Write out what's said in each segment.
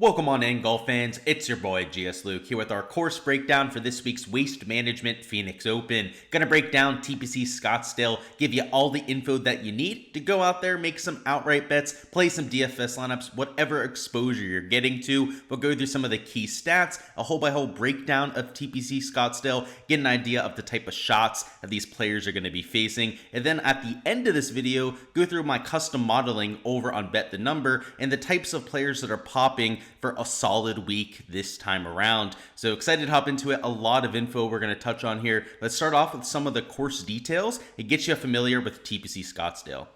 Welcome on in, golf fans. It's your boy Gsluke here with our course breakdown for this week's Waste Management Phoenix Open. Gonna break down TPC Scottsdale, give you all the info that you need to go out there, make some outright bets, play some DFS lineups, whatever exposure you're getting to. We'll go through some of the key stats, a hole-by-hole breakdown of TPC Scottsdale, get an idea of the type of shots that these players are going to be facing, and then at the end of this video, go through my custom modeling over on Bet the Number and the types of players that are popping for a solid week this time around. So excited to hop into it. A lot of info we're going to touch on here. Let's start off with some of the course details and get you familiar with TPC Scottsdale.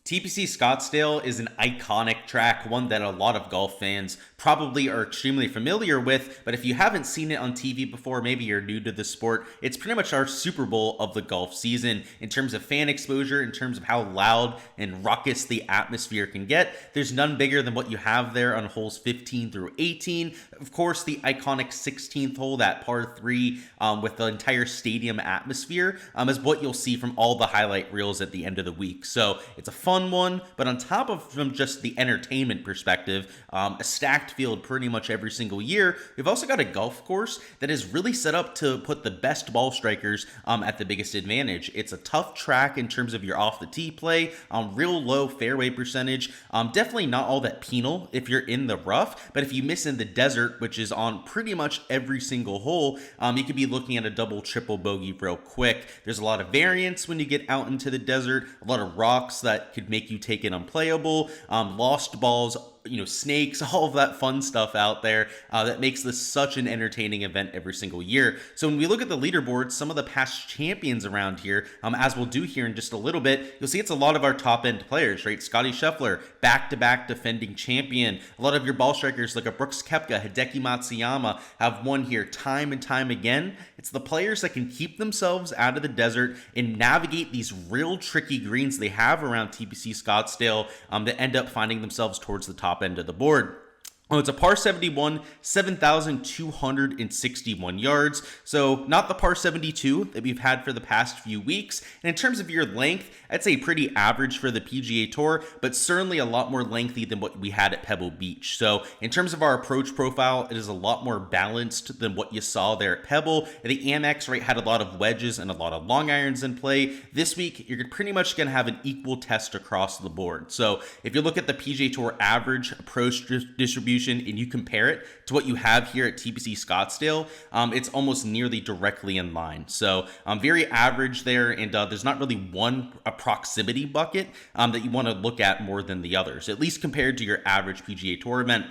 TPC Scottsdale is an iconic track, one that a lot of golf fans probably are extremely familiar with, but if you haven't seen it on TV before, maybe you're new to the sport, it's pretty much our Super Bowl of the golf season in terms of fan exposure, in terms of how loud and ruckus the atmosphere can get. There's none bigger than what you have there on holes 15 through 18. Of course, the iconic 16th hole, that par 3 with the entire stadium atmosphere, is what you'll see from all the highlight reels at the end of the week. So it's a fun one, but on top of from just the entertainment perspective, a stacked field pretty much every single year, we've also got a golf course that is really set up to put the best ball strikers at the biggest advantage. It's a tough track in terms of your off the tee play, real low fairway percentage, definitely not all that penal if you're in the rough, but if you miss in the desert, which is on pretty much every single hole, you could be looking at a double, triple bogey real quick. There's a lot of variance when you get out into the desert, a lot of rocks that could make you take it unplayable, lost balls, snakes, all of that fun stuff out there that makes this such an entertaining event every single year. So when we look at the leaderboard, some of the past champions around here, as we'll do here in just a little bit, you'll see it's a lot of our top end players, right? Scotty Scheffler, back-to-back defending champion. A lot of your ball strikers like a Brooks Koepka, Hideki Matsuyama have won here time and time again. It's the players that can keep themselves out of the desert and navigate these real tricky greens they have around TPC Scottsdale that end up finding themselves towards the top end of the board. Oh, it's a par 71, 7,261 yards, so not the par 72 that we've had for the past few weeks. And in terms of your length, I'd say pretty average for the PGA Tour, but certainly a lot more lengthy than what we had at Pebble Beach. So in terms of our approach profile, it is a lot more balanced than what you saw there at Pebble. The Amex, right, had a lot of wedges and a lot of long irons in play. This week, you're pretty much going to have an equal test across the board. So if you look at the PGA Tour average approach distribution, and you compare it to what you have here at TPC Scottsdale, it's almost nearly directly in line. So very average there, and there's not really a proximity bucket that you want to look at more than the others, at least compared to your average PGA Tour event.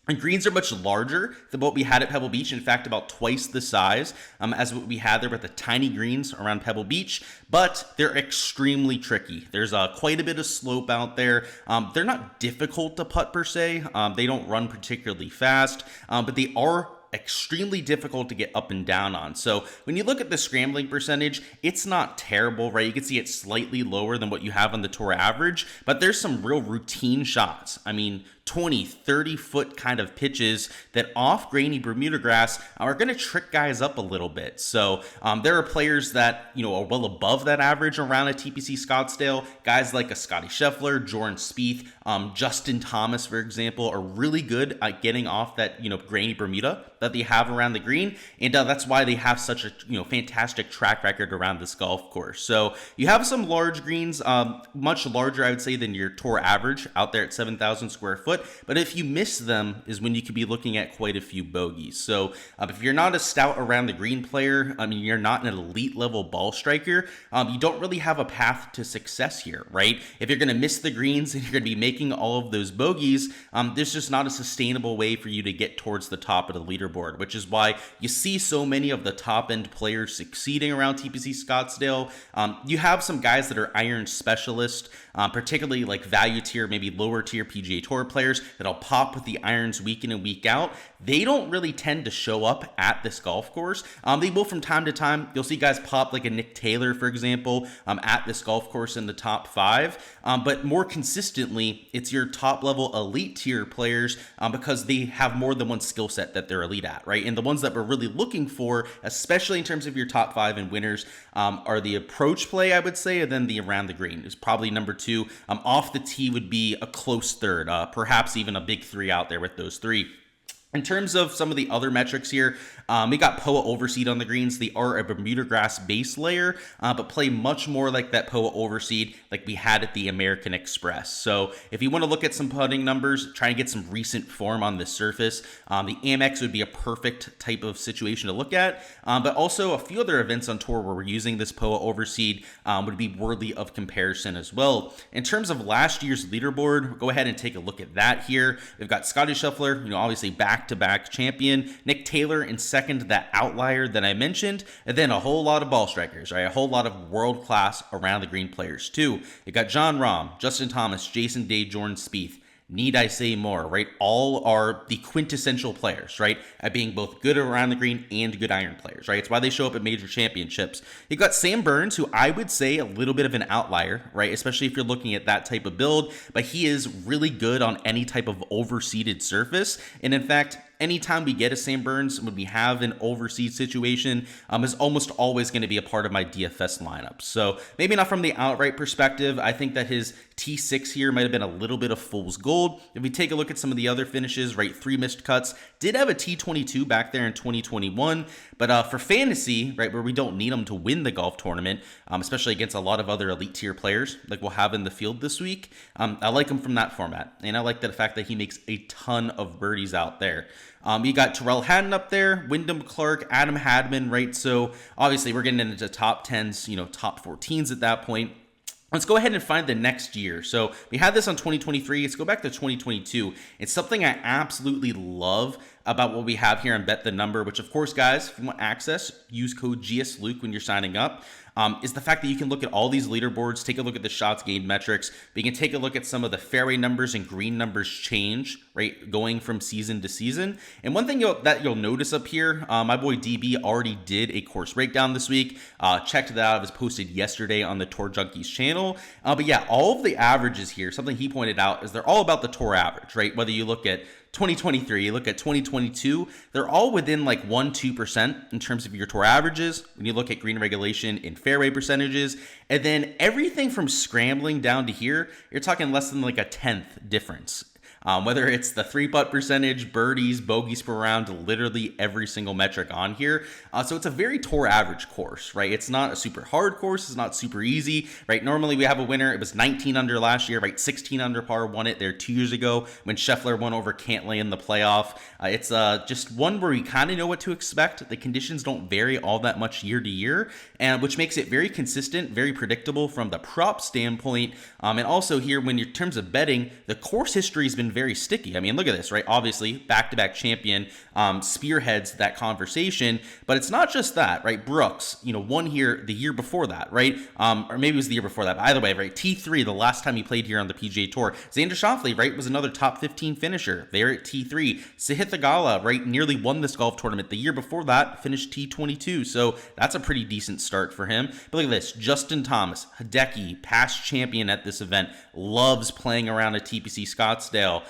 And greens are much larger than what we had at Pebble Beach. In fact, about twice the size as what we had there with the tiny greens around Pebble Beach, but they're extremely tricky. There's quite a bit of slope out there. They're not difficult to putt per se. They don't run particularly fast, but they are extremely difficult to get up and down on. So when you look at the scrambling percentage, it's not terrible, right? You can see it's slightly lower than what you have on the tour average, but there's some real routine shots. I mean, 20, 30 foot kind of pitches that off grainy Bermuda grass are going to trick guys up a little bit. So there are players that, are well above that average around a TPC Scottsdale. Guys like a Scotty Scheffler, Jordan Spieth, Justin Thomas, for example, are really good at getting off that, grainy Bermuda that they have around the green. And that's why they have such a, fantastic track record around this golf course. So you have some large greens, much larger, I would say, than your tour average out there at 7,000 square foot. But if you miss them is when you could be looking at quite a few bogeys. So if you're not a stout around the green player, you're not an elite level ball striker, you don't really have a path to success here, right? If you're going to miss the greens and you're going to be making all of those bogeys, there's just not a sustainable way for you to get towards the top of the leaderboard, which is why you see so many of the top end players succeeding around TPC Scottsdale. You have some guys that are iron specialists, particularly like value tier, maybe lower tier PGA Tour players that'll pop with the irons week in and week out. They don't really tend to show up at this golf course. They will from time to time. You'll see guys pop like a Nick Taylor, for example, at this golf course in the top 5. But more consistently, it's your top level elite tier players because they have more than one skill set that they're elite at, right? And the ones that we're really looking for, especially in terms of your top 5 and winners, are the approach play, I would say, and then the around the green is probably number 2. Off the tee would be a close third, perhaps even a big 3 out there with those 3. In terms of some of the other metrics here, we got POA overseed on the greens. They are a Bermuda grass base layer, but play much more like that POA overseed like we had at the American Express. So if you want to look at some putting numbers, try and get some recent form on this surface, the Amex would be a perfect type of situation to look at. But also a few other events on tour where we're using this POA overseed would be worthy of comparison as well. In terms of last year's leaderboard, go ahead and take a look at that here. We've got Scotty Scheffler, obviously back-to-back champion. Nick Taylor in second, that outlier that I mentioned, and then a whole lot of ball strikers, right? A whole lot of world-class around the green players too. You got Jon Rahm, Justin Thomas, Jason Day, Jordan Spieth. Need I say more, right? All are the quintessential players, right? At being both good around the green and good iron players, right? It's why they show up at major championships. You've got Sam Burns, who I would say a little bit of an outlier, right? Especially if you're looking at that type of build, but he is really good on any type of overseeded surface. And in fact, anytime we get a Sam Burns, when we have an overseed situation, is almost always going to be a part of my DFS lineup. So maybe not from the outright perspective. I think that his T6 here might have been a little bit of fool's gold. If we take a look at some of the other finishes, right, 3 missed cuts, did have a T22 back there in 2021, but for fantasy, right, where we don't need him to win the golf tournament, especially against a lot of other elite tier players like we'll have in the field this week, I like him from that format, and I like the fact that he makes a ton of birdies out there. You got Terrell Hatton up there, Wyndham Clark, Adam Hadman, right? So obviously we're getting into top 10s, top 14s at that point. Let's go ahead and find the next year. So we had this on 2023. Let's go back to 2022. It's something I absolutely love about what we have here on Bet the Number, which of course, guys, if you want access, use code Gsluke when you're signing up. Is the fact that you can look at all these leaderboards, take a look at the shots gained metrics, but you can take a look at some of the fairway numbers and green numbers change, right, going from season to season. And one thing that you'll notice up here, my boy DB already did a course breakdown this week. Checked that out. It was posted yesterday on the Tour Junkies channel. But yeah, all of the averages here, something he pointed out, is they're all about the tour average, right? Whether you look at 2023, you look at 2022, they're all within like 1-2% in terms of your tour averages. When you look at green regulation and fairway percentages, and then everything from scrambling down to here, you're talking less than like a 10th difference. Whether it's the 3-putt percentage, birdies, bogeys per round, literally every single metric on here. So it's a very tour average course, right? It's not a super hard course. It's not super easy, right? Normally we have a winner. It was 19 under last year, right? 16 under par, won it there 2 years ago when Scheffler won over Cantlay in the playoff. It's just one where we kind of know what to expect. The conditions don't vary all that much year to year, and which makes it very consistent, very predictable from the prop standpoint. And also here, in terms of betting, the course history has been very sticky. I mean, look at this, right? Obviously, back-to-back champion spearheads that conversation, but it's not just that, right? Brooks, won here the year before that, right? Or maybe it was the year before that, but either way, right? T3, the last time he played here on the PGA Tour. Xander Schauffele, right, was another top 15 finisher there at T3. Sahith Theegala, right, nearly won this golf tournament. The year before that, finished T22, so that's a pretty decent start for him. But look at this, Justin Thomas, Hideki, past champion at this event, loves playing around at TPC Scottsdale.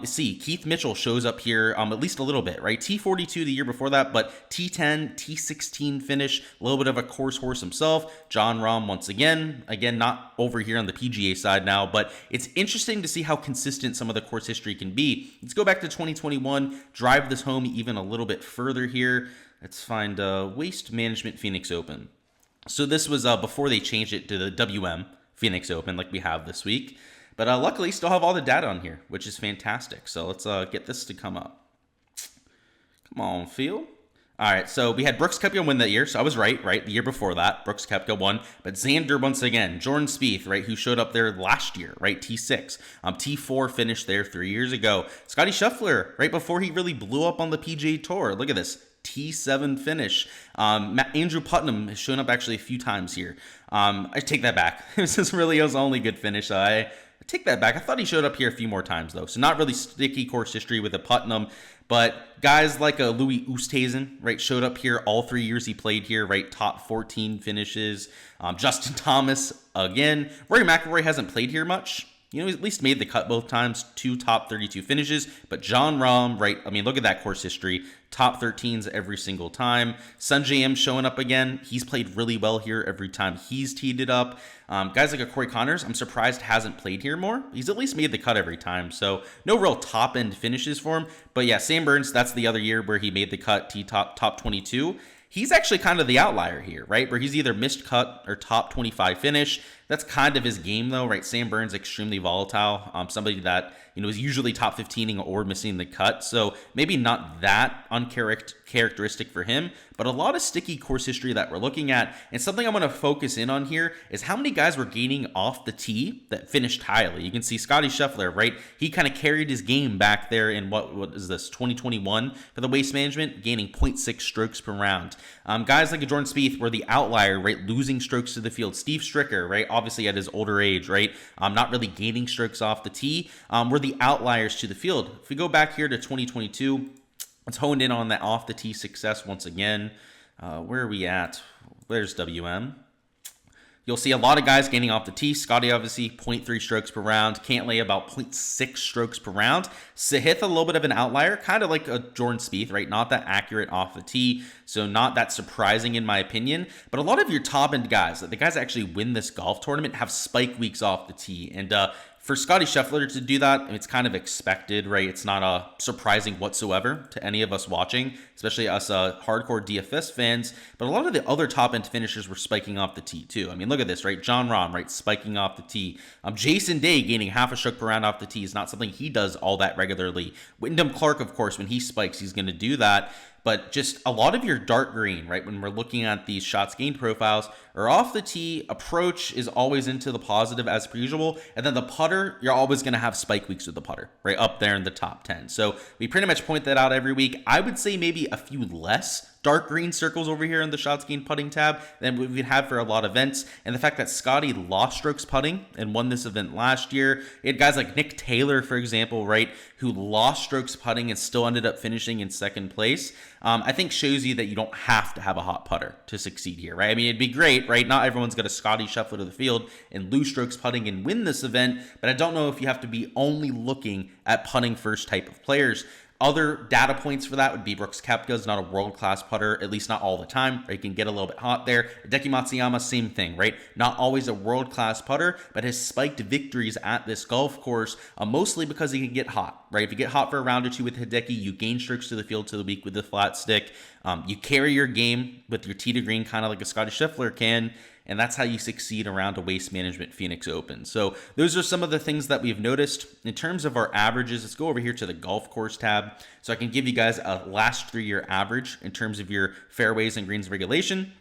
See, Keith Mitchell shows up here at least a little bit, right? T42 the year before that, but T10, T16 finish, a little bit of a course horse himself. Jon Rahm once again, not over here on the PGA side now, but it's interesting to see how consistent some of the course history can be. Let's go back to 2021, drive this home even a little bit further here. Let's find Waste Management Phoenix Open. So this was before they changed it to the WM Phoenix Open like we have this week. But luckily, still have all the data on here, which is fantastic. So let's get this to come up. Come on, Phil. All right, so we had Brooks Koepka win that year, so I was right? The year before that, Brooks Koepka won. But Xander once again, Jordan Spieth, right, who showed up there last year, right, T6. T4 finished there 3 years ago. Scotty Scheffler, right before he really blew up on the PGA Tour. Look at this. T7 finish. Andrew Putnam has shown up actually a few times here. I take that back. This is really his only good finish. I take that back. I thought he showed up here a few more times, though. So not really sticky course history with a Putnam. But guys like Louis Oosthuizen, right, showed up here all 3 years he played here, right, top 14 finishes. Justin Thomas, again. Rory McIlroy hasn't played here much. He at least made the cut both times, 2 top 32 finishes. But John Rahm, right? I mean, look at that course history. Top 13s every single time. Sungjae Im showing up again. He's played really well here every time he's teed it up. Guys like a Corey Connors, I'm surprised hasn't played here more. He's at least made the cut every time. So no real top end finishes for him. But yeah, Sam Burns, that's the other year where he made the cut, top 22. He's actually kind of the outlier here, right? Where he's either missed cut or top 25 finish. That's kind of his game, though, right? Sam Burns, extremely volatile. Somebody that, is usually top 15ing or missing the cut. So maybe not that uncharacteristic for him, but a lot of sticky course history that we're looking at. And something I'm going to focus in on here is how many guys were gaining off the tee that finished highly. You can see Scottie Scheffler, right? He kind of carried his game back there in what is this, 2021 for the Waste Management, gaining 0.6 strokes per round. Guys like Jordan Spieth were the outlier, right? Losing strokes to the field. Steve Stricker, right? Obviously at his older age, right? Not really gaining strokes off the tee. Were the outliers to the field. If we go back here to 2022, let's hone in on that off the tee success once again. Where are we at? Where's WM? You'll see a lot of guys gaining off the tee. Scotty, obviously, 0.3 strokes per round. Cantlay, about 0.6 strokes per round. Sahith, a little bit of an outlier, kind of like a Jordan Spieth, right? Not that accurate off the tee, so not that surprising in my opinion. But a lot of your top-end guys, the guys that actually win this golf tournament, have spike weeks off the tee. And for Scottie Scheffler to do that, it's kind of expected, right? It's not surprising whatsoever to any of us watching, especially us hardcore DFS fans. But a lot of the other top-end finishers were spiking off the tee too. I mean, look at this, right? John Rahm, right, spiking off the tee. Jason Day gaining half a stroke per round off the tee is not something he does all that regularly. Wyndham Clark, of course, when he spikes, he's going to do that. But just a lot of your dark green, right, when we're looking at these shots gained profiles, or off the tee, approach is always into the positive as per usual. And then the putter, you're always going to have spike weeks with the putter, right, up there in the top 10. So we pretty much point that out every week. I would say maybe a few less dark green circles over here in the shots gained putting tab than we've had for a lot of events. And the fact that Scotty lost strokes putting and won this event last year. You had guys like Nick Taylor, for example, right, who lost strokes putting and still ended up finishing in second place. I think shows you that you don't have to have a hot putter to succeed here, right? I mean, it'd be great, right? Not everyone's going to Scotty Scheffler to the field and lose strokes putting and win this event, but I don't know if you have to be only looking at putting first type of players. Other data points for that would be Brooks Koepka's not a world-class putter, at least not all the time, right? He can get a little bit hot there. Hideki Matsuyama, same thing, right? Not always a world-class putter, but has spiked victories at this golf course, mostly because he can get hot, right? If you get hot for a round or two with Hideki, you gain strokes to the field to the week with the flat stick. You carry your game with your tee to green, kind of like a Scottie Scheffler can, and that's how you succeed around a Waste Management Phoenix Open. So those are some of the things that we've noticed. In terms of our averages, let's go over here to the golf course tab so I can give you guys a last 3-year average in terms of your fairways and greens regulation.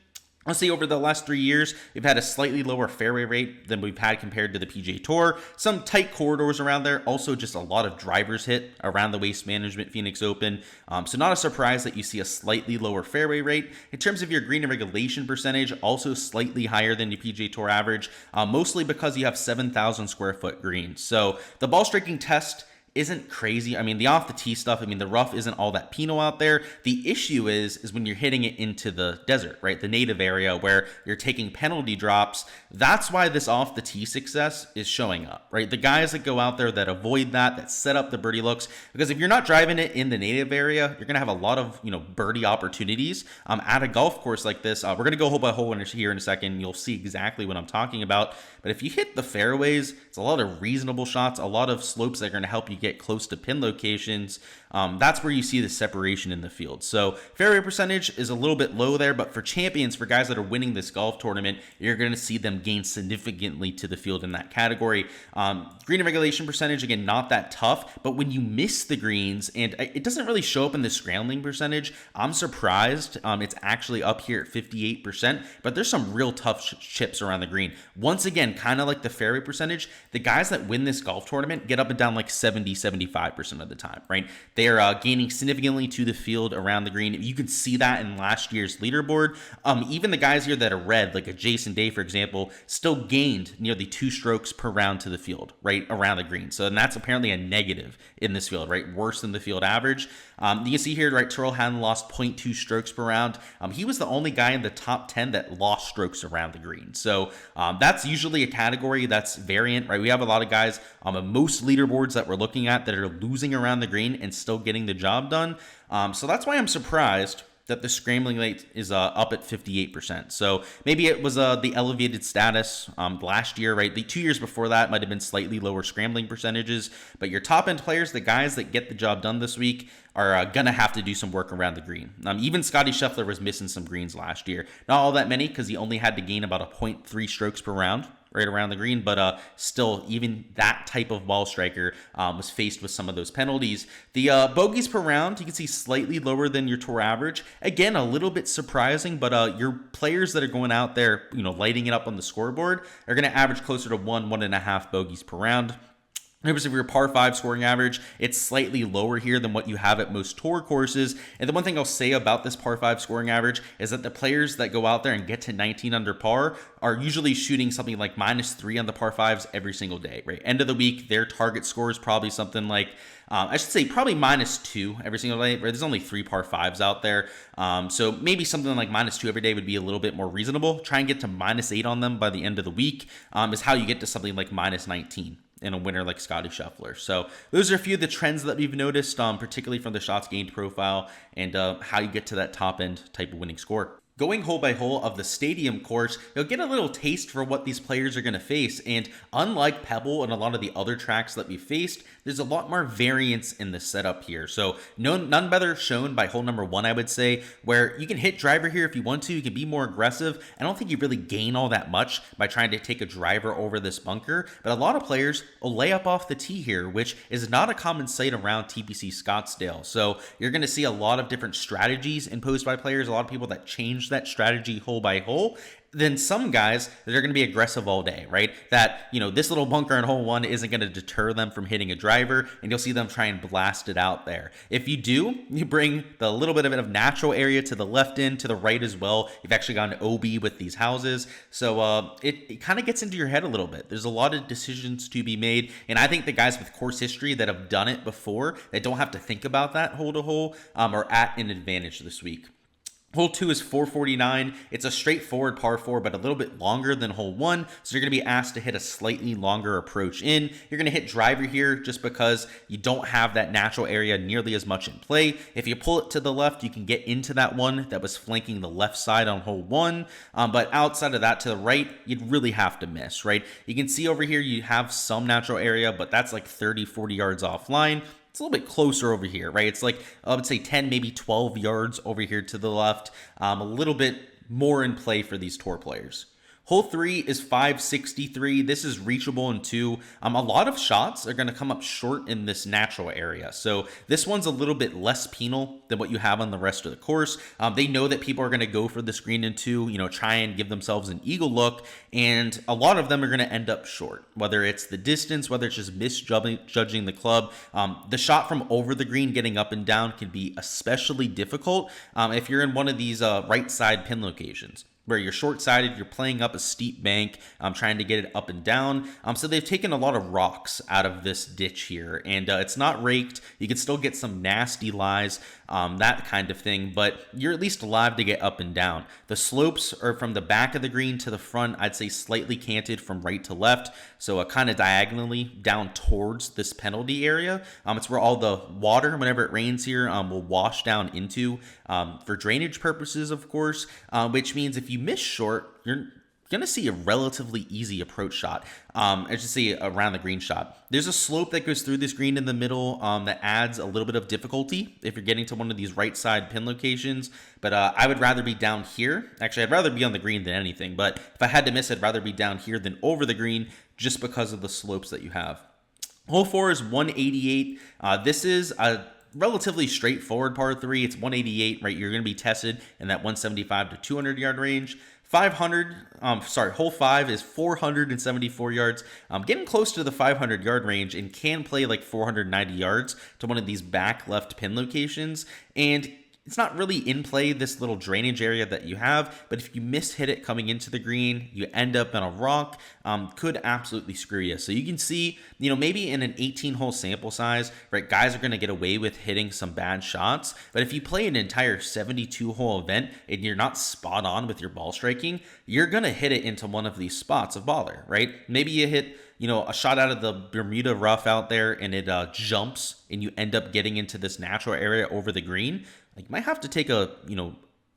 Let's see, over the last 3 years, we've had a slightly lower fairway rate than we've had compared to the PGA Tour. Some tight corridors around there. Also, just a lot of drivers hit around the Waste Management Phoenix Open. So not a surprise that you see a slightly lower fairway rate. In terms of your green and regulation percentage, also slightly higher than the PGA Tour average, mostly because you have 7,000 square foot greens. So the ball striking test isn't crazy. I mean, the off the tee stuff, I mean, the rough isn't all that penal out there. The issue is when you're hitting it into the desert, right? The native area where you're taking penalty drops. That's why this off the tee success is showing up, right? The guys that go out there that avoid that set up the birdie looks, because if you're not driving it in the native area, you're going to have a lot of, birdie opportunities at a golf course like this. We're going to go hole by hole here in a second. You'll see exactly what I'm talking about. But if you hit the fairways, it's a lot of reasonable shots, a lot of slopes that are going to help you get close to pin locations. That's where you see the separation in the field. So fairway percentage is a little bit low there, but for champions, for guys that are winning this golf tournament, you're going to see them gain significantly to the field in that category. Green and regulation percentage, again, not that tough, but when you miss the greens, and it doesn't really show up in the scrambling percentage, I'm surprised it's actually up here at 58%, but there's some real tough chips around the green. Once again, kind of like the fairway percentage, the guys that win this golf tournament get up and down like 70% 75% of the time, right? They are gaining significantly to the field around the green. You can see that in last year's leaderboard. Even the guys here that are red, like a Jason Day, for example, still gained nearly 2 strokes per round to the field, right, around the green. So, and that's apparently a negative in this field, right? Worse than the field average. You can see here, right, Tyrrell Hatton lost 0.2 strokes per round. He was the only guy in the top 10 that lost strokes around the green. So that's usually a category that's variant, right? We have a lot of guys on most leaderboards that we're looking at that are losing around the green and still getting the job done. So that's why I'm surprised that the scrambling rate is up at 58%. So maybe it was the elevated status last year, right? The 2 years before that might have been slightly lower scrambling percentages, but your top end players, the guys that get the job done this week, are going to have to do some work around the green. Even Scotty Scheffler was missing some greens last year. Not all that many because he only had to gain about a 0.3 strokes per round right around the green, but still, even that type of ball striker was faced with some of those penalties. The bogeys per round, you can see slightly lower than your tour average. Again, a little bit surprising, but your players that are going out there, lighting it up on the scoreboard are going to average closer to 1.5 bogeys per round. In terms of your par 5 scoring average, it's slightly lower here than what you have at most tour courses. And the one thing I'll say about this par 5 scoring average is that the players that go out there and get to 19 under par are usually shooting something like -3 on the par 5s every single day, right? End of the week, their target score is probably something like, I should say probably -2 every single day, right? There's only 3 par 5s out there. So maybe something like -2 every day would be a little bit more reasonable. Try and get to -8 on them by the end of the week is how you get to something like -19. In a winner like Scotty Scheffler. So those are a few of the trends that we've noticed, particularly from the shots gained profile and how you get to that top end type of winning score. Going hole by hole of the stadium course, you'll get a little taste for what these players are going to face. And unlike Pebble and a lot of the other tracks that we faced, there's a lot more variance in the setup here. So none better shown by hole number 1, I would say, where you can hit driver here if you want to. You can be more aggressive. I don't think you really gain all that much by trying to take a driver over this bunker. But a lot of players will lay up off the tee here, which is not a common sight around TPC Scottsdale. So you're going to see a lot of different strategies imposed by players, a lot of people that change that strategy hole by hole. Then some guys that are going to be aggressive all day, right? That, this little bunker in hole 1 isn't going to deter them from hitting a driver, and you'll see them try and blast it out there. If you do, you bring the little bit of natural area to the left end, to the right as well. You've actually got an OB with these houses. So it kind of gets into your head a little bit. There's a lot of decisions to be made, and I think the guys with course history that have done it before, that don't have to think about that hole to hole, are at an advantage this week. Hole 2 is 449. It's a straightforward par 4, but a little bit longer than hole 1. So you're going to be asked to hit a slightly longer approach in. You're going to hit driver here just because you don't have that natural area nearly as much in play. If you pull it to the left, you can get into that one that was flanking the left side on hole 1. But outside of that to the right, you'd really have to miss, right? You can see over here you have some natural area, but that's like 30, 40 yards offline. It's a little bit closer over here, right? It's like, I would say 10, maybe 12 yards over here to the left. A little bit more in play for these tour players. Hole 3 is 563. This is reachable in 2. A lot of shots are going to come up short in this natural area. So this one's a little bit less penal than what you have on the rest of the course. They know that people are going to go for the screen in 2, try and give themselves an eagle look. And a lot of them are going to end up short, whether it's the distance, whether it's just misjudging the club. The shot from over the green getting up and down can be especially difficult if you're in one of these right side pin locations, where you're short-sided, you're playing up a steep bank, trying to get it up and down. So they've taken a lot of rocks out of this ditch here, and it's not raked. You can still get some nasty lies, that kind of thing, but you're at least alive to get up and down. The slopes are from the back of the green to the front, I'd say slightly canted from right to left, so kind of diagonally down towards this penalty area. It's where all the water, whenever it rains here, will wash down into, for drainage purposes, of course, which means if you miss short, you're going to see a relatively easy approach shot. I should say around the green shot. There's a slope that goes through this green in the middle that adds a little bit of difficulty if you're getting to one of these right side pin locations. But I would rather be down here. Actually, I'd rather be on the green than anything. But if I had to miss, I'd rather be down here than over the green just because of the slopes that you have. Hole 4 is 188. This is a relatively straightforward par 3. It's 188, right? You're going to be tested in that 175 to 200 yard range. Hole 5 is 474 yards, getting close to the 500-yard range, and can play like 490 yards to one of these back left pin locations. And it's not really in play, this little drainage area that you have, but if you hit it coming into the green, you end up in a rock, could absolutely screw you. So you can see, maybe in an 18-hole sample size, right, guys are going to get away with hitting some bad shots, but if you play an entire 72-hole event and you're not spot on with your ball striking, you're going to hit it into one of these spots of bother, right? Maybe you hit a shot out of the Bermuda rough out there and it jumps and you end up getting into this natural area over the green. Like, you might have to take a,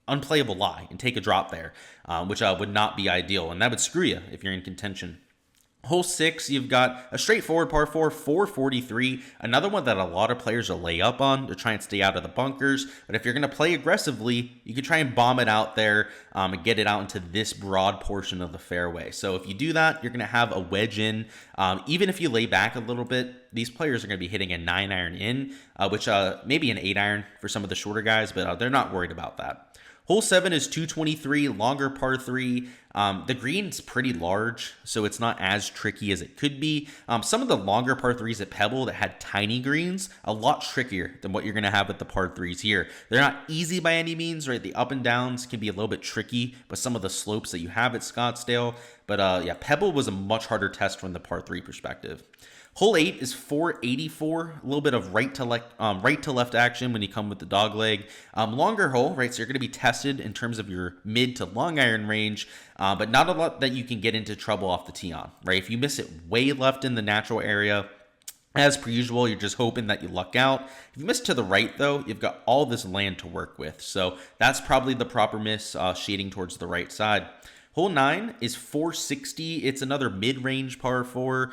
unplayable lie and take a drop there, which would not be ideal. And that would screw you if you're in contention. Hole 6, you've got a straightforward par 4, 443. Another one that a lot of players will lay up on to try and stay out of the bunkers. But if you're going to play aggressively, you could try and bomb it out there and get it out into this broad portion of the fairway. So if you do that, you're going to have a wedge in. Even if you lay back a little bit, these players are going to be hitting a 9-iron in, which maybe an 8-iron for some of the shorter guys, but they're not worried about that. Hole 7 is 223, longer par 3. The green's pretty large, so it's not as tricky as it could be. Some of the longer par 3s at Pebble that had tiny greens, a lot trickier than what you're going to have with the par 3s here. They're not easy by any means, right? The up and downs can be a little bit tricky, but some of the slopes that you have at Scottsdale. But yeah, Pebble was a much harder test from the par 3 perspective. Hole 8 is 484, a little bit of right to left action when you come with the dog leg. Longer hole, right? So you're going to be tested in terms of your mid to long iron range, but not a lot that you can get into trouble off the tee on, right? If you miss it way left in the natural area, as per usual, you're just hoping that you luck out. If you miss to the right, though, you've got all this land to work with. So that's probably the proper miss, shading towards the right side. Hole 9 is 460. It's another mid-range par 4.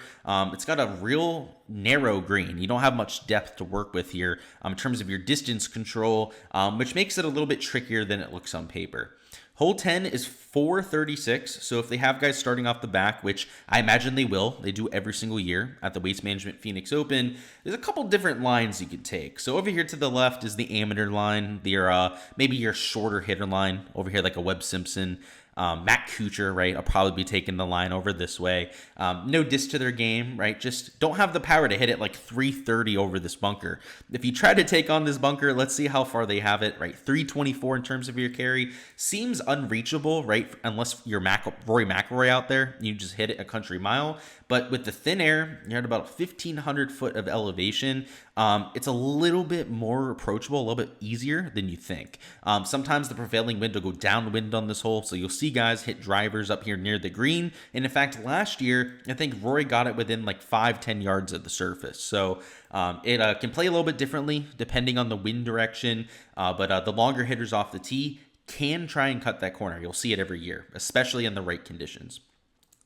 It's got a real narrow green. You don't have much depth to work with here in terms of your distance control, which makes it a little bit trickier than it looks on paper. Hole 10 is 436, so if they have guys starting off the back, which I imagine they will, they do every single year at the Waste Management Phoenix Open, there's a couple different lines you could take. So over here to the left is the amateur line, maybe your shorter hitter line, over here like a Webb Simpson. Matt Kuchar, right? I'll probably be taking the line over this way. No diss to their game, right? Just don't have the power to hit it like 330 over this bunker. If you try to take on this bunker, let's see how far they have it, right? 324 in terms of your carry seems unreachable, right? Unless you're Rory McIlroy out there, you just hit it a country mile. But with the thin air, you're at about 1,500 foot of elevation. It's a little bit more approachable, a little bit easier than you think. Sometimes the prevailing wind will go downwind on this hole, so you'll see guys hit drivers up here near the green. And in fact, last year, I think Rory got it within like 5-10 yards of the surface. So it can play a little bit differently depending on the wind direction, but the longer hitters off the tee can try and cut that corner. You'll see it every year, especially in the right conditions.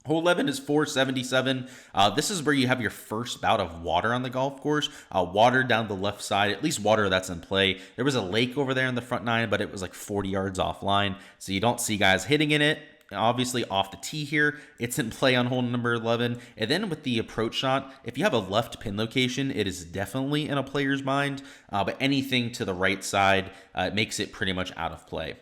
Hole 11 is 477. This is where you have your first bout of water on the golf course. Water down the left side, at least water that's in play. There was a lake over there in the front 9, but it was like 40 yards offline, so you don't see guys hitting in it. Obviously off the tee here, it's in play on hole number 11. And then with the approach shot, if you have a left pin location, it is definitely in a player's mind, but anything to the right side makes it pretty much out of play.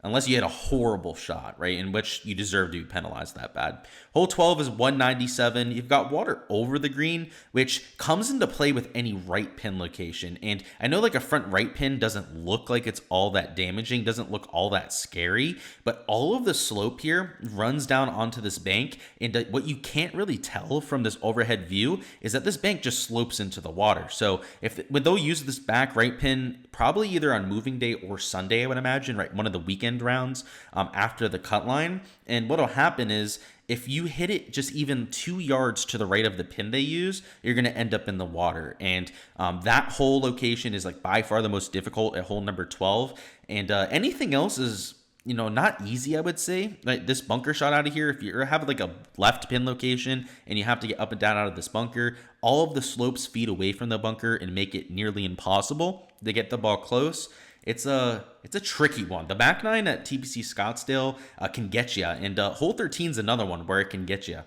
Unless you hit a horrible shot, right, in which you deserve to be penalized that bad. Hole 12 is 197. You've got water over the green, which comes into play with any right pin location. And I know like a front right pin doesn't look like it's all that damaging, doesn't look all that scary, but all of the slope here runs down onto this bank. And what you can't really tell from this overhead view is that this bank just slopes into the water. So when they'll use this back right pin, probably either on moving day or Sunday, I would imagine, right, one of the weekend rounds after the cut line. And what'll happen is if you hit it just even 2 yards to the right of the pin they use, you're going to end up in the water. And that hole location is like by far the most difficult at hole number 12. And anything else is, not easy, I would say. Like this bunker shot out of here, if you have like a left pin location and you have to get up and down out of this bunker, all of the slopes feed away from the bunker and make it nearly impossible to get the ball close. It's a tricky one. The back 9 at TPC Scottsdale can get you, and hole 13 is another one where it can get you.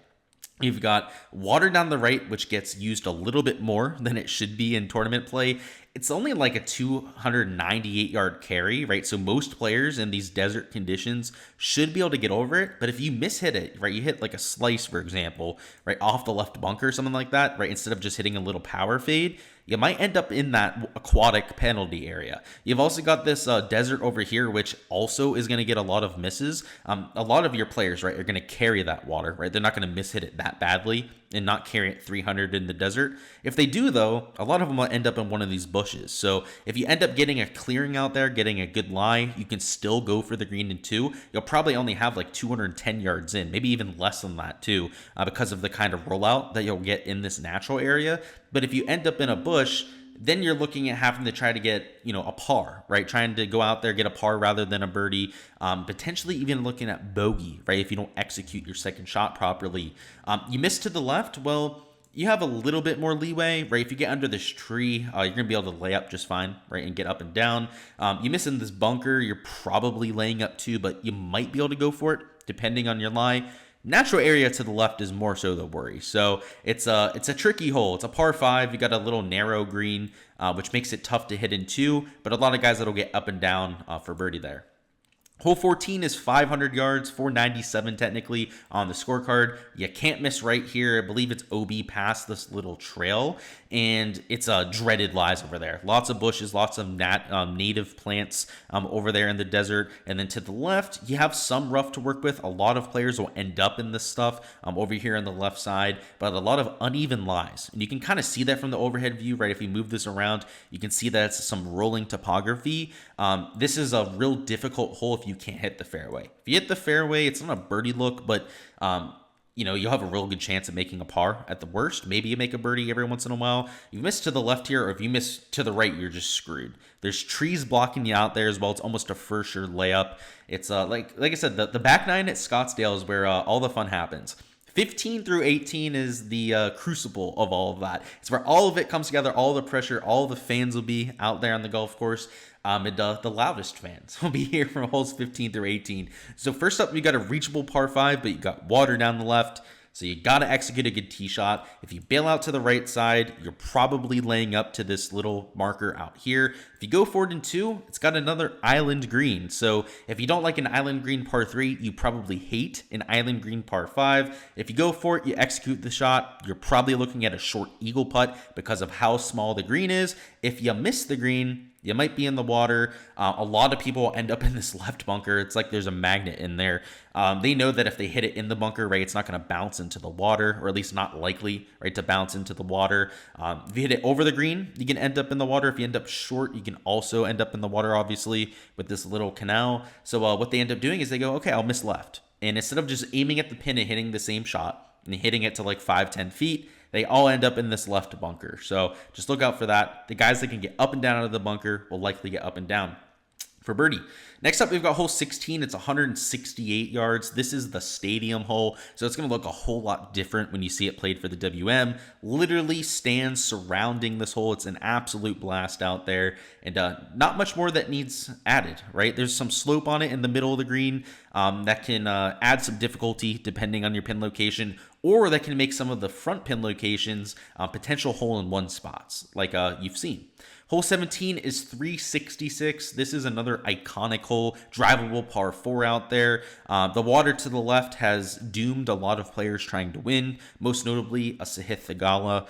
You've got water down the right, which gets used a little bit more than it should be in tournament play. it's only like a 298-yard carry, right? So most players in these desert conditions should be able to get over it. But if you mishit it, right, you hit like a slice, for example, right, off the left bunker or something like that, right, instead of just hitting a little power fade, you might end up in that aquatic penalty area. You've also got this desert over here, which also is going to get a lot of misses. A lot of your players, right, are going to carry that water, right? They're not going to mishit it that badly and not carry it 300 in the desert. If they do, though, a lot of them will end up in one of these bushes. So if you end up getting a clearing out there, getting a good lie, you can still go for the green in 2. You'll probably only have like 210 yards in, maybe even less than that too, because of the kind of rollout that you'll get in this natural area. But if you end up in a bush, then you're looking at having to try to get, a par, right? Trying to go out there, get a par rather than a birdie. Potentially even looking at bogey, right? If you don't execute your second shot properly. You miss to the left, well, you have a little bit more leeway, right? If you get under this tree, you're going to be able to lay up just fine, right? And get up and down. You miss in this bunker, you're probably laying up too, but you might be able to go for it depending on your lie. Natural area to the left is more so the worry. So it's a tricky hole. It's a par 5. You got a little narrow green, which makes it tough to hit in 2, but a lot of guys that'll get up and down for birdie there. Hole 14 is 500 yards, 497 technically on the scorecard. You can't miss right here. I believe it's OB past this little trail, and it's dreaded lies over there. Lots of bushes, lots of native plants over there in the desert. And then to the left, you have some rough to work with. A lot of players will end up in this stuff over here on the left side, but a lot of uneven lies. And you can kind of see that from the overhead view, right? If you move this around, you can see that it's some rolling topography. This is a real difficult hole if you can't hit the fairway. If you hit the fairway, it's not a birdie look, but you'll have a real good chance of making a par at the worst. Maybe you make a birdie every once in a while. You miss to the left here, or if you miss to the right, you're just screwed. There's trees blocking you out there as well. It's almost a for sure layup. It's like I said, the back nine at Scottsdale is where all the fun happens. 15 through 18 is the crucible of all of that. It's where all of it comes together, all the pressure, all the fans will be out there on the golf course. And the loudest fans will be here from holes 15 through 18. So first up, you got a reachable par 5, but you got water down the left. So you got to execute a good tee shot. If you bail out to the right side, you're probably laying up to this little marker out here. If you go forward in 2, it's got another island green. So if you don't like an island green par 3, you probably hate an island green par 5. If you go for it, you execute the shot, you're probably looking at a short eagle putt because of how small the green is. If you miss the green, you might be in the water. A lot of people end up in this left bunker. It's like there's a magnet in there. They know that if they hit it in the bunker, right, it's not going to bounce into the water, or at least not likely, right, to bounce into the water. If you hit it over the green, you can end up in the water. If you end up short, you can also end up in the water, obviously, with this little canal. So what they end up doing is they go, okay, I'll miss left. And instead of just aiming at the pin and hitting the same shot and hitting it to like 5-10 feet, they all end up in this left bunker. So just look out for that. The guys that can get up and down out of the bunker will likely get up and down for birdie. Next up, we've got hole 16. It's 168 yards. This is the stadium hole, so it's going to look a whole lot different when you see it played for the WM. Literally stands surrounding this hole. It's an absolute blast out there, and not much more that needs added, right? There's some slope on it in the middle of the green that can add some difficulty depending on your pin location, or that can make some of the front pin locations potential hole-in-one spots like you've seen. Hole 17 is 366. This is another iconic hole, drivable par 4 out there. The water to the left has doomed a lot of players trying to win, most notably a Sahith Theegala,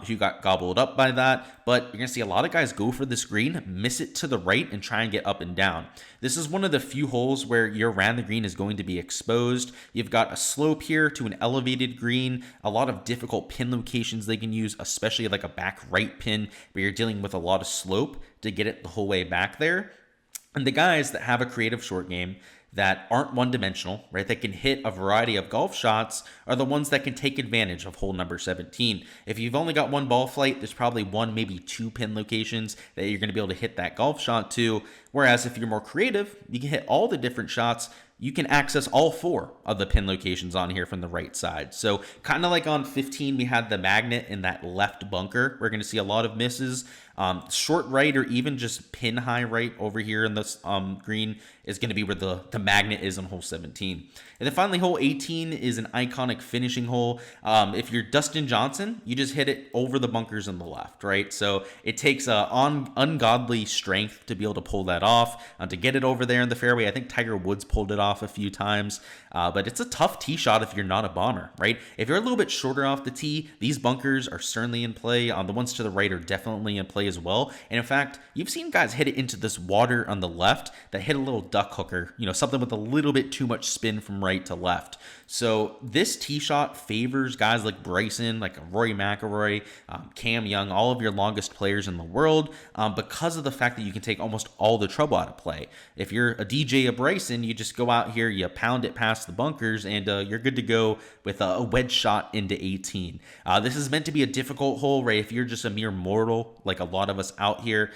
who got gobbled up by that. But you're going to see a lot of guys go for this green, miss it to the right, and try and get up and down. This is one of the few holes where your around the green is going to be exposed. You've got a slope here to an elevated green, a lot of difficult pin locations they can use, especially like a back right pin where you're dealing with a lot of slope to get it the whole way back there. And the guys that have a creative short game that aren't one-dimensional, right, that can hit a variety of golf shots are the ones that can take advantage of hole number 17. If you've only got one ball flight, there's probably one, maybe two pin locations that you're going to be able to hit that golf shot to. Whereas if you're more creative, you can hit all the different shots. You can access all 4 of the pin locations on here from the right side. So kind of like on 15, we had the magnet in that left bunker. We're going to see a lot of misses. Short right or even just pin high right over here in this green is going to be where the magnet is on hole 17. And then finally, hole 18 is an iconic finishing hole. If you're Dustin Johnson, you just hit it over the bunkers on the left, right? So it takes ungodly strength to be able to pull that off, to get it over there in the fairway. I think Tiger Woods pulled it off a few times, but it's a tough tee shot if you're not a bomber, right? If you're a little bit shorter off the tee, these bunkers are certainly in play. The ones to the right are definitely in play as well. And in fact, you've seen guys hit it into this water on the left that hit a little duck hooker, something with a little bit too much spin from right to left. So this tee shot favors guys like Bryson, like Rory McIlroy, Cam Young, all of your longest players in the world, because of the fact that you can take almost all the trouble out of play. If you're a DJ of Bryson, you just go out here, you pound it past the bunkers, and you're good to go with a wedge shot into 18. This is meant to be a difficult hole, right? If you're just a mere mortal, like a lot of us out here,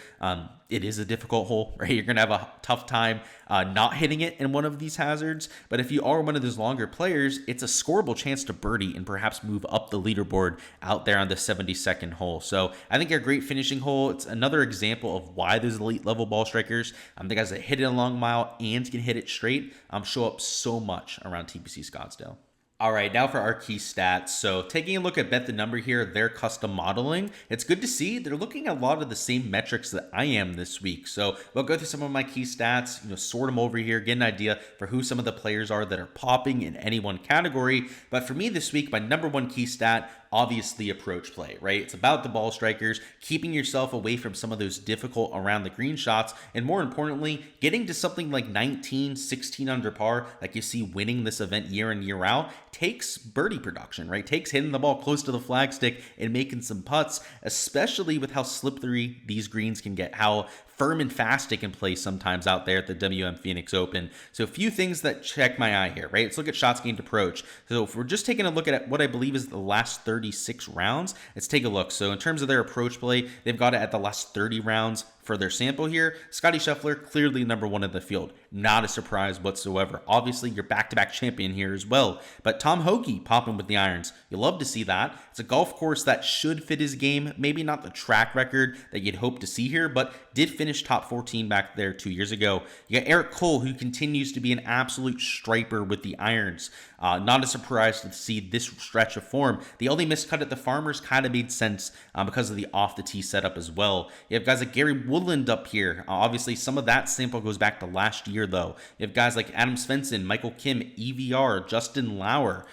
it is a difficult hole, right? You're going to have a tough time not hitting it in one of these hazards. But if you are one of those longer players, it's a scoreable chance to birdie and perhaps move up the leaderboard out there on the 72nd hole. So I think a great finishing hole. It's another example of why those elite level ball strikers, the guys that hit it a long mile and can hit it straight, show up so much around TPC Scottsdale. All right, now for our key stats. So taking a look at Bet the Number here, their custom modeling, it's good to see they're looking at a lot of the same metrics that I am this week. So we'll go through some of my key stats, sort them over here, get an idea for who some of the players are that are popping in any one category. But for me this week, my number one key stat, obviously approach play, right? It's about the ball strikers, keeping yourself away from some of those difficult around the green shots, and more importantly, getting to something like 19, 16 under par, like you see winning this event year in, year out, takes birdie production, right? Takes hitting the ball close to the flagstick and making some putts, especially with how slippery these greens can get, how firm and fast it can play sometimes out there at the WM Phoenix Open. So a few things that check my eye here, right? Let's look at shots gained approach. So if we're just taking a look at what I believe is the last 36 rounds, let's take a look. So in terms of their approach play, they've got it at the last 30 rounds. For their sample here, Scottie Scheffler, clearly number one in the field. Not a surprise whatsoever. Obviously, your back-to-back champion here as well. But Tom Hoge popping with the irons. You love to see that. It's a golf course that should fit his game. Maybe not the track record that you'd hope to see here, but did finish top 14 back there 2 years ago. You got Eric Cole, who continues to be an absolute striper with the irons. Not a surprise to see this stretch of form. The only miscut at the Farmers kind of made sense because of the off-the-tee setup as well. You have guys like Gary Woodland up here. Obviously, some of that sample goes back to last year, though. You have guys like Adam Svensson, Michael Kim, EVR, Justin Lauer.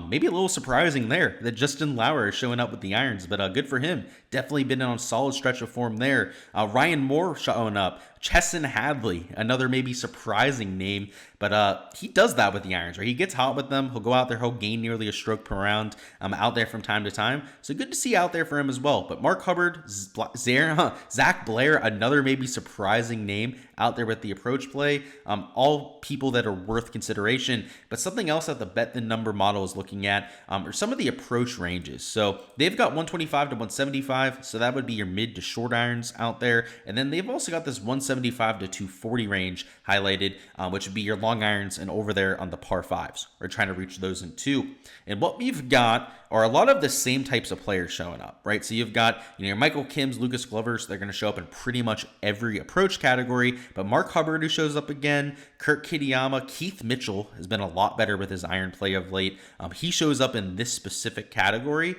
Maybe a little surprising there that Justin Lauer is showing up with the irons, but good for him. Definitely been on a solid stretch of form there. Ryan Moore showing up. Chesson Hadley, another maybe surprising name, but he does that with the irons, right? He gets hot with them. He'll go out there. He'll gain nearly a stroke per round out there from time to time. So good to see out there for him as well. But Mark Hubbard, Zach Blair, another maybe surprising name out there with the approach play. All people that are worth consideration. But something else that the Bet the Number model is looking at are some of the approach ranges. So they've got 125 to 175. So that would be your mid to short irons out there. And then they've also got this 175 to 240 range highlighted, which would be your long irons and over there on the par fives. We're trying to reach those in two. And what we've got are a lot of the same types of players showing up, right? So you've got your Michael Kims, Lucas Glovers. They're going to show up in pretty much every approach category. But Mark Hubbard, who shows up again, Kurt Kitayama, Keith Mitchell has been a lot better with his iron play of late. He shows up in this specific category.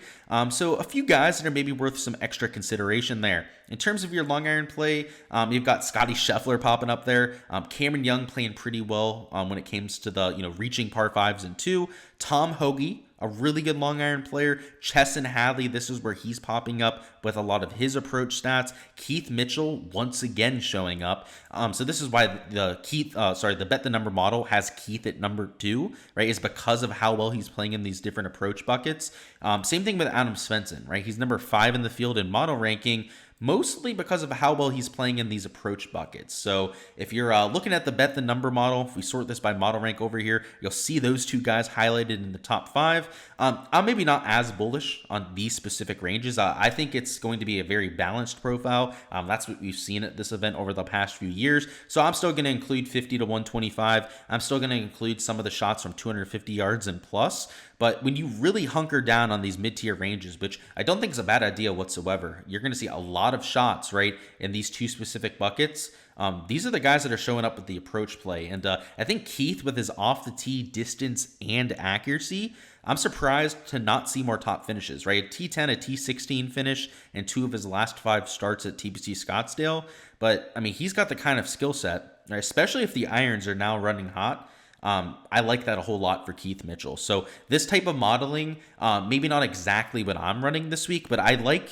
So a few guys that are maybe worth some extra consideration there. In terms of your long iron play, you've got Scottie Scheffler popping up there. Cameron Young playing pretty well when it comes to the reaching par fives and two. Tom Hoge, a really good long iron player. Chesson Hadley, this is where he's popping up with a lot of his approach stats. Keith Mitchell once again showing up. So this is why the Bet the Number model has Keith at number 2, right? Is because of how well he's playing in these different approach buckets. Same thing with Adam Svensson, right? He's number 5 in the field in model ranking, mostly because of how well he's playing in these approach buckets. So if you're looking at the Bet the Number model, if we sort this by model rank over here, you'll see those two guys highlighted in the top 5. I'm maybe not as bullish on these specific ranges. I think it's going to be a very balanced profile. That's what we've seen at this event over the past few years. So I'm still going to include 50 to 125. I'm still going to include some of the shots from 250 yards and plus. But when you really hunker down on these mid-tier ranges, which I don't think is a bad idea whatsoever, you're going to see a lot of shots, right, in these two specific buckets. These are the guys that are showing up with the approach play. And I think Keith, with his off-the-tee distance and accuracy, I'm surprised to not see more top finishes, right? A T10, a T16 finish, and 2 of his last 5 starts at TPC Scottsdale. But, I mean, he's got the kind of skill set, right? Especially if the irons are now running hot. I like that a whole lot for Keith Mitchell. So this type of modeling, maybe not exactly what I'm running this week, but I like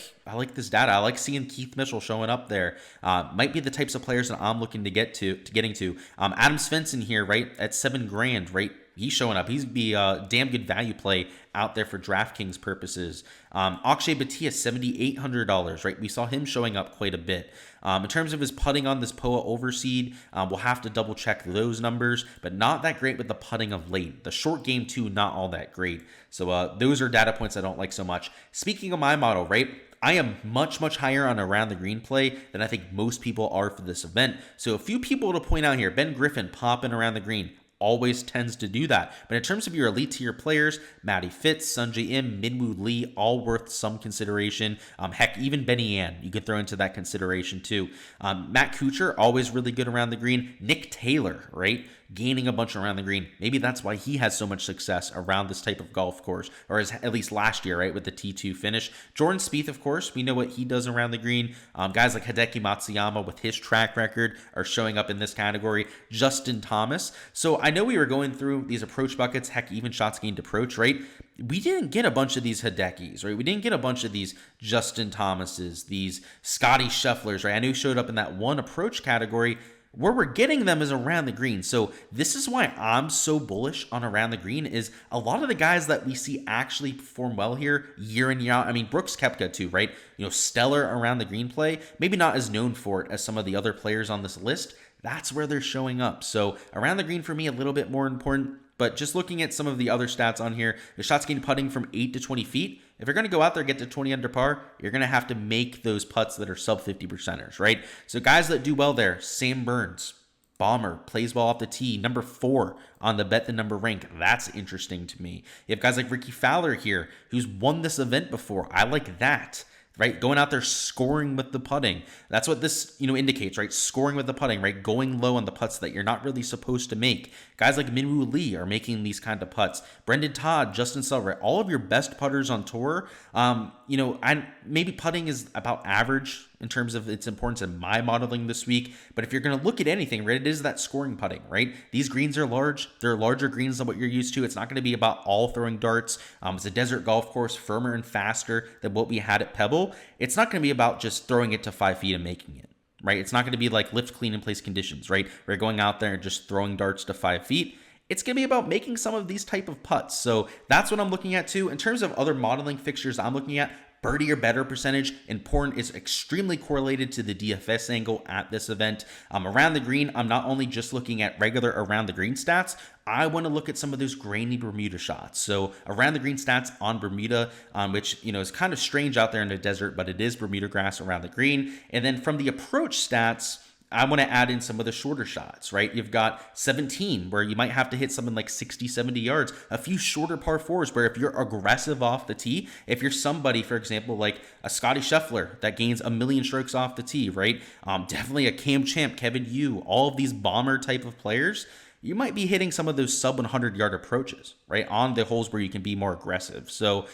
this data. I like seeing Keith Mitchell showing up there. Might be the types of players that I'm looking to getting to. Adam Svensson here, right, at $7,000, right? He's showing up. He's be a damn good value play out there for DraftKings purposes. Akshay Bhatia, $7,800, right? We saw him showing up quite a bit. In terms of his putting on this POA overseed, we'll have to double check those numbers, but not that great with the putting of late. The short game too, not all that great. So those are data points I don't like so much. Speaking of my model, right? I am much, much higher on around the green play than I think most people are for this event. So a few people to point out here. Ben Griffin popping around the green. Always tends to do that. But in terms of your elite tier players, Matty Fitz, Sungjae Im, Minwoo Lee, all worth some consideration. Heck, even Benny Ann, you could throw into that consideration too. Matt Kuchar, always really good around the green. Nick Taylor, right? Gaining a bunch around the green. Maybe that's why he has so much success around this type of golf course, or at least last year, right, with the T2 finish. Jordan Spieth, of course, we know what he does around the green. Guys like Hideki Matsuyama with his track record are showing up in this category. Justin Thomas. So I know we were going through these approach buckets, heck, even shots gained approach, right? We didn't get a bunch of these Hidekis, right? We didn't get a bunch of these Justin Thomases, these Scotty Schefflers, right? I know he showed up in that one approach category. Where we're getting them is around the green. So this is why I'm so bullish on around the green, is a lot of the guys that we see actually perform well here year in, year out. I mean, Brooks Koepka too, right? You know, stellar around the green play. Maybe not as known for it as some of the other players on this list. That's where they're showing up. So around the green for me, a little bit more important. But just looking at some of the other stats on here, the shots gained putting from 8 to 20 feet. If you're going to go out there and get to 20 under par, you're going to have to make those putts that are sub 50%ers, right? So guys that do well there, Sam Burns, bomber, plays well off the tee, number 4 on the bet the number rank. That's interesting to me. You have guys like Ricky Fowler here, who's won this event before. I like that. Right, going out there scoring with the putting. That's what this, indicates, right? Scoring with the putting, right? Going low on the putts that you're not really supposed to make. Guys like Minwoo Lee are making these kind of putts. Brendan Todd, Justin Silver, all of your best putters on tour. And maybe putting is about average in terms of its importance in my modeling this week. But if you're going to look at anything, right, it is that scoring putting, right? These greens are large. They're larger greens than what you're used to. It's not going to be about all throwing darts. It's a desert golf course, firmer and faster than what we had at Pebble. It's not going to be about just throwing it to 5 feet and making it, right? It's not going to be like lift, clean, in place conditions, right? We're going out there and just throwing darts to 5 feet. It's going to be about making some of these type of putts. So that's what I'm looking at too. In terms of other modeling fixtures I'm looking at, birdie or better percentage, important, is extremely correlated to the DFS angle at this event. Around the green, I'm not only just looking at regular around the green stats, I want to look at some of those grainy Bermuda shots. So around the green stats on Bermuda, which, is kind of strange out there in the desert, but it is Bermuda grass around the green. And then from the approach stats, I want to add in some of the shorter shots, right? You've got 17, where you might have to hit something like 60, 70 yards. A few shorter par 4s, where if you're aggressive off the tee, if you're somebody, for example, like a Scotty Scheffler that gains 1,000,000 strokes off the tee, right? Definitely a Cam Champ, Kevin Yu, all of these bomber type of players, you might be hitting some of those sub 100-yard approaches, right, on the holes where you can be more aggressive. So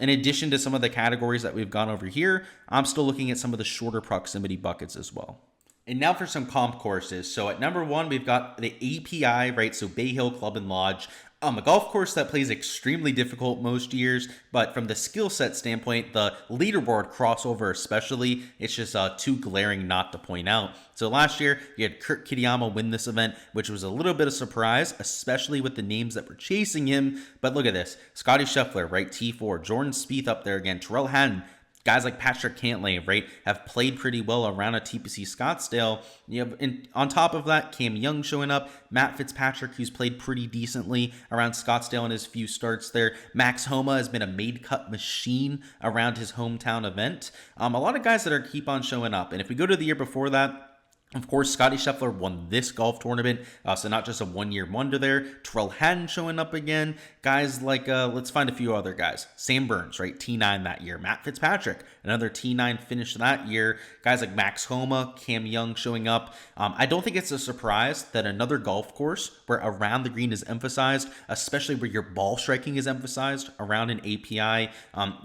in addition to some of the categories that we've gone over here, I'm still looking at some of the shorter proximity buckets as well. And now for some comp courses. So at number 1, we've got the API, right? So Bay Hill Club and Lodge. A golf course that plays extremely difficult most years, but from the skill set standpoint, the leaderboard crossover especially, it's just too glaring not to point out. So last year, you had Kurt Kitayama win this event, which was a little bit of surprise, especially with the names that were chasing him. But look at this. Scotty Scheffler, right? T4. Jordan Spieth up there again. Terrell Hatton. Guys like Patrick Cantlay, right, have played pretty well around a TPC Scottsdale. You have, on top of that, Cam Young showing up, Matt Fitzpatrick, who's played pretty decently around Scottsdale in his few starts there. Max Homa has been a made-cut machine around his hometown event. A lot of guys that keep on showing up. And if we go to the year before that, Of course, Scotty Scheffler won this golf tournament, so not just a one-year wonder there. Terrell Hatton showing up again. Guys like, let's find a few other guys. Sam Burns, right? T9 that year. Matt Fitzpatrick, another T9 finish that year. Guys like Max Homa, Cam Young showing up. I don't think it's a surprise that another golf course where around the green is emphasized, especially where your ball striking is emphasized around an API,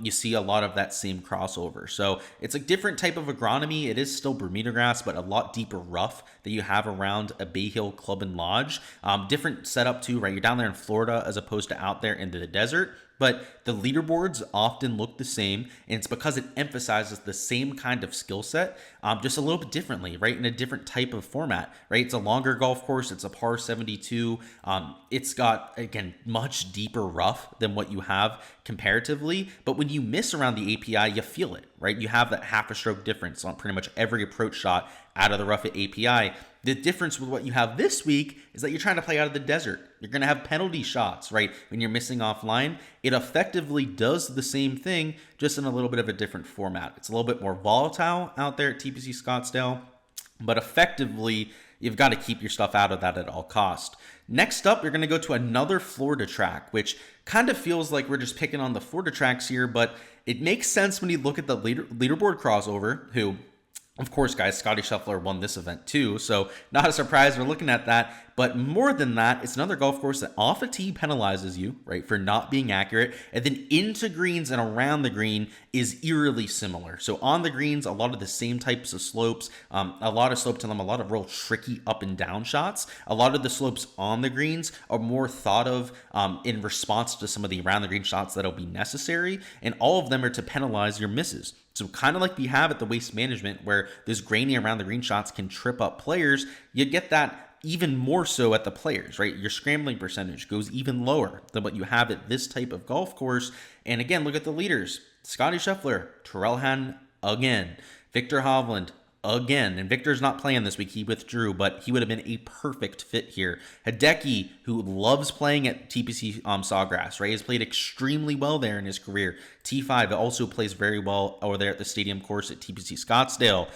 you see a lot of that same crossover. So it's a different type of agronomy. It is still Bermuda grass, but a lot deeper rough that you have around a Bay Hill Club and Lodge. Different setup too, right? You're down there in Florida as opposed to out there into the desert. But the leaderboards often look the same, and it's because it emphasizes the same kind of skill set, just a little bit differently, right? In a different type of format, right? It's a longer golf course. It's a par 72. It's got, again, much deeper rough than what you have comparatively. But when you miss around the API, you feel it, right? You have that half a stroke difference on pretty much every approach shot out of the rough at API. The difference with what you have this week is that you're trying to play out of the desert. You're going to have penalty shots, right? When you're missing offline, it effectively does the same thing, just in a little bit of a different format. It's a little bit more volatile out there at TPC Scottsdale, but effectively, you've got to keep your stuff out of that at all cost. Next up, you're going to go to another Florida track, which kind of feels like we're just picking on the Florida tracks here, but it makes sense when you look at the leaderboard crossover, who, of course, guys, Scotty Scheffler won this event too, so not a surprise we're looking at that. But more than that, it's another golf course that off a tee penalizes you, right, for not being accurate, and then into greens and around the green is eerily similar. So on the greens, a lot of the same types of slopes, a lot of slope to them, a lot of real tricky up and down shots. A lot of the slopes on the greens are more thought of in response to some of the around the green shots that'll be necessary, and all of them are to penalize your misses. So kind of like we have at the Waste Management, where those grainy around the green shots can trip up players, you get that even more so at the players, right? Your scrambling percentage goes even lower than what you have at this type of golf course. And again, look at the leaders. Scotty Scheffler, Terrell Hatton again, Victor Hovland again, and Victor's not playing this week. He withdrew, but he would have been a perfect fit here. Hideki, who loves playing at TPC Sawgrass, right? Has played extremely well there in his career. T5 also plays very well over there at the stadium course at TPC Scottsdale.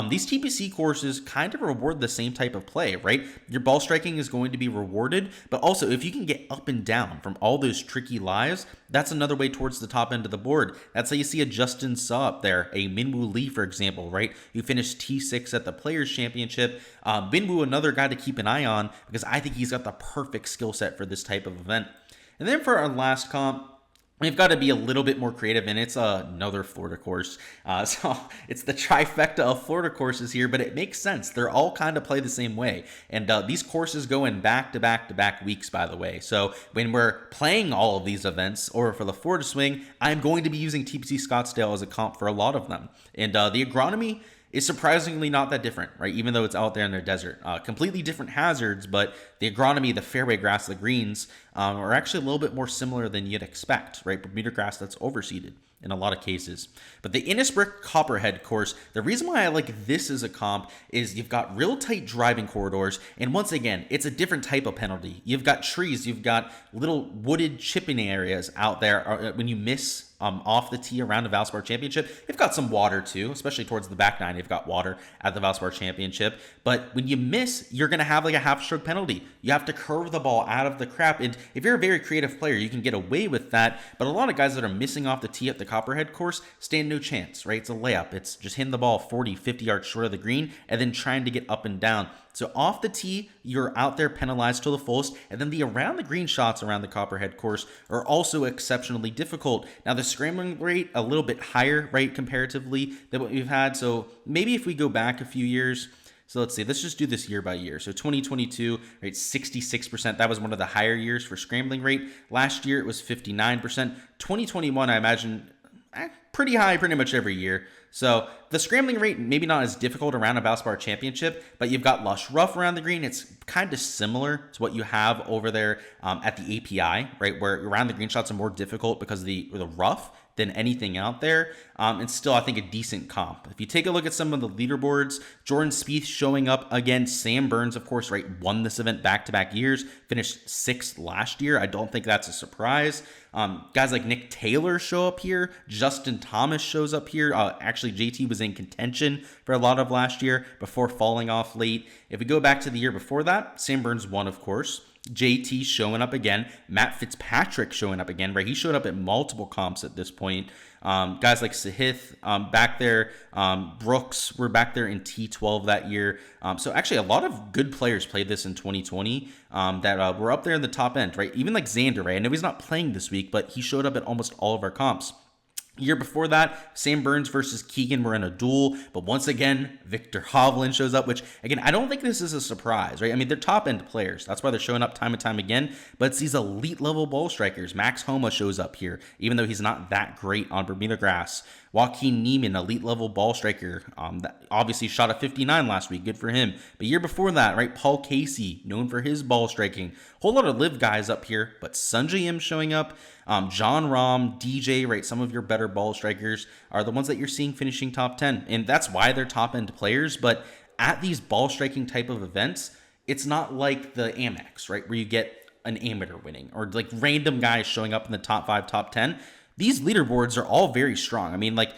These TPC courses kind of reward the same type of play, right? Your ball striking is going to be rewarded, but also if you can get up and down from all those tricky lies, that's another way towards the top end of the board. That's how you see a Justin Suh up there, a Minwoo Lee, for example, right? Who finished T6 at the Players Championship. Minwoo, another guy to keep an eye on, because I think he's got the perfect skill set for this type of event. And then for our last comp, we've got to be a little bit more creative, and it's another Florida course. So it's the trifecta of Florida courses here, but it makes sense. They're all kind of play the same way. And these courses go in back-to-back-to-back weeks, by the way. So when we're playing all of these events, or for the Florida swing, I'm going to be using TPC Scottsdale as a comp for a lot of them. And the agronomy is surprisingly not that different, right? Even though it's out there in the desert. Completely different hazards, but the agronomy, the fairway grass, the greens are actually a little bit more similar than you'd expect, right? Bermuda grass that's overseeded in a lot of cases. But the Innisbrook Copperhead course, the reason why I like this as a comp is you've got real tight driving corridors, and once again, it's a different type of penalty. You've got trees, you've got little wooded chipping areas out there when you miss off the tee around the Valspar Championship. You've got some water too, especially towards the back nine. You've got water at the Valspar Championship. But when you miss, you're going to have like a half stroke penalty. You have to curve the ball out of the crap. And if you're a very creative player, you can get away with that. But a lot of guys that are missing off the tee at the Copperhead course stand no chance, right? It's a layup. It's just hitting the ball 40, 50 yards short of the green and then trying to get up and down. So off the tee, you're out there penalized to the fullest, and then the around the green shots around the Copperhead course are also exceptionally difficult. Now the scrambling rate a little bit higher, right, comparatively than what we've had. So maybe if we go back a few years, so let's see, let's just do this year by year. So 2022, right, 66%. That was one of the higher years for scrambling rate. Last year it was 59%. 2021, I imagine, pretty high pretty much every year. So the scrambling rate, maybe not as difficult around a Valspar Championship, but you've got lush rough around the green. It's kind of similar to what you have over there at the API, right? Where around the green shots are more difficult because of the rough than anything out there. And still, I think, a decent comp. If you take a look at some of the leaderboards, Jordan Spieth showing up again. Sam Burns, of course, right, won this event back-to-back years, finished 6th last year. I don't think that's a surprise. Guys like Nick Taylor show up here. Justin Thomas shows up here. Actually, Actually, JT was in contention for a lot of last year before falling off late. If we go back to the year before that, Sam Burns won, of course. JT showing up again. Matt Fitzpatrick showing up again, right? He showed up at multiple comps at this point. Guys like Sahith back there. Brooks were back there in T12 that year. So actually a lot of good players played this in 2020 that were up there in the top end, right? Even like Xander, right? I know he's not playing this week, but he showed up at almost all of our comps. Year before that, Sam Burns versus Keegan were in a duel, but once again, Victor Hovland shows up, which, again, I don't think this is a surprise, right? I mean, they're top-end players. That's why they're showing up time and time again, but it's these elite-level ball strikers. Max Homa shows up here, even though he's not that great on Bermuda grass. Joaquin Neiman, elite-level ball striker, that obviously shot a 59 last week. Good for him. But year before that, right, Paul Casey, known for his ball striking. Whole lot of live guys up here, but Sanjay M showing up. John Rahm, DJ, right, some of your better ball strikers are the ones that you're seeing finishing top 10. And that's why they're top-end players. But at these ball striking type of events, it's not like the Amex, right, where you get an amateur winning or like random guys showing up in the top 5, top 10. These leaderboards are all very strong. I mean, like,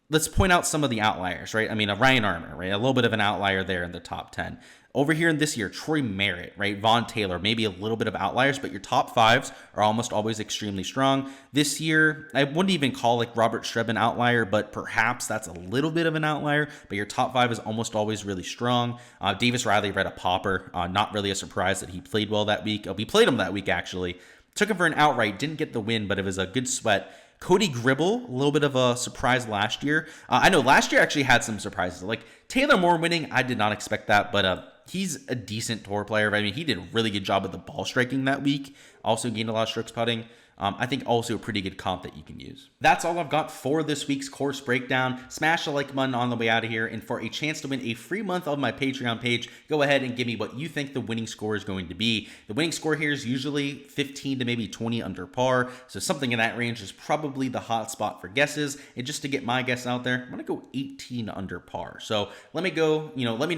let's point out some of the outliers, right? I mean, a Ryan Armour, right? A little bit of an outlier there in the top 10. Over here in this year, Troy Merritt, right? Vaughn Taylor, maybe a little bit of outliers, but your top 5s are almost always extremely strong. This year, I wouldn't even call like Robert Streb an outlier, but perhaps that's a little bit of an outlier, but your top 5 is almost always really strong. Davis Riley read a popper. Not really a surprise that he played well that week. We played him that week, actually. Took him for an outright, didn't get the win, but it was a good sweat. Cody Gribble, a little bit of a surprise last year. I know last year actually had some surprises. Like Taylor Moore winning, I did not expect that, but he's a decent tour player. I mean, he did a really good job at the ball striking that week. Also gained a lot of strokes putting. I think also a pretty good comp that you can use. That's all I've got for this week's course breakdown. Smash the like button on the way out of here, and for a chance to win a free month of my Patreon page, go ahead and give me what you think the winning score is going to be. The winning score here is usually 15 to maybe 20 under par, so something in that range is probably the hot spot for guesses. And just to get my guess out there, I'm gonna go 18 under par. So let me know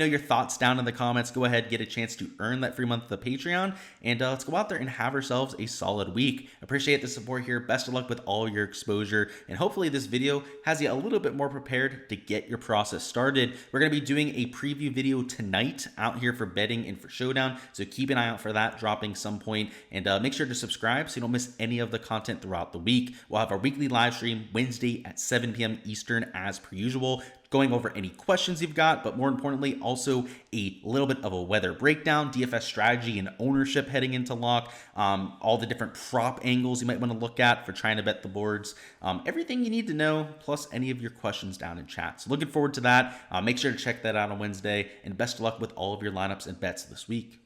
your thoughts down in the comments. Go ahead, get a chance to earn that free month of the Patreon, and let's go out there and have ourselves a solid week. Appreciate the support here. Best of luck with all your exposure, and hopefully this video has you a little bit more prepared to get your process started. We're going to be doing a preview video tonight out here for betting and for Showdown, so keep an eye out for that dropping some point, and make sure to subscribe so you don't miss any of the content throughout the week. We'll have our weekly live stream Wednesday at 7 p.m. Eastern as per usual, going over any questions you've got, but more importantly, also a little bit of a weather breakdown, DFS strategy and ownership heading into lock, all the different prop angles you might want to look at for trying to bet the boards, everything you need to know, plus any of your questions down in chat. So looking forward to that. Make sure to check that out on Wednesday, and best of luck with all of your lineups and bets this week.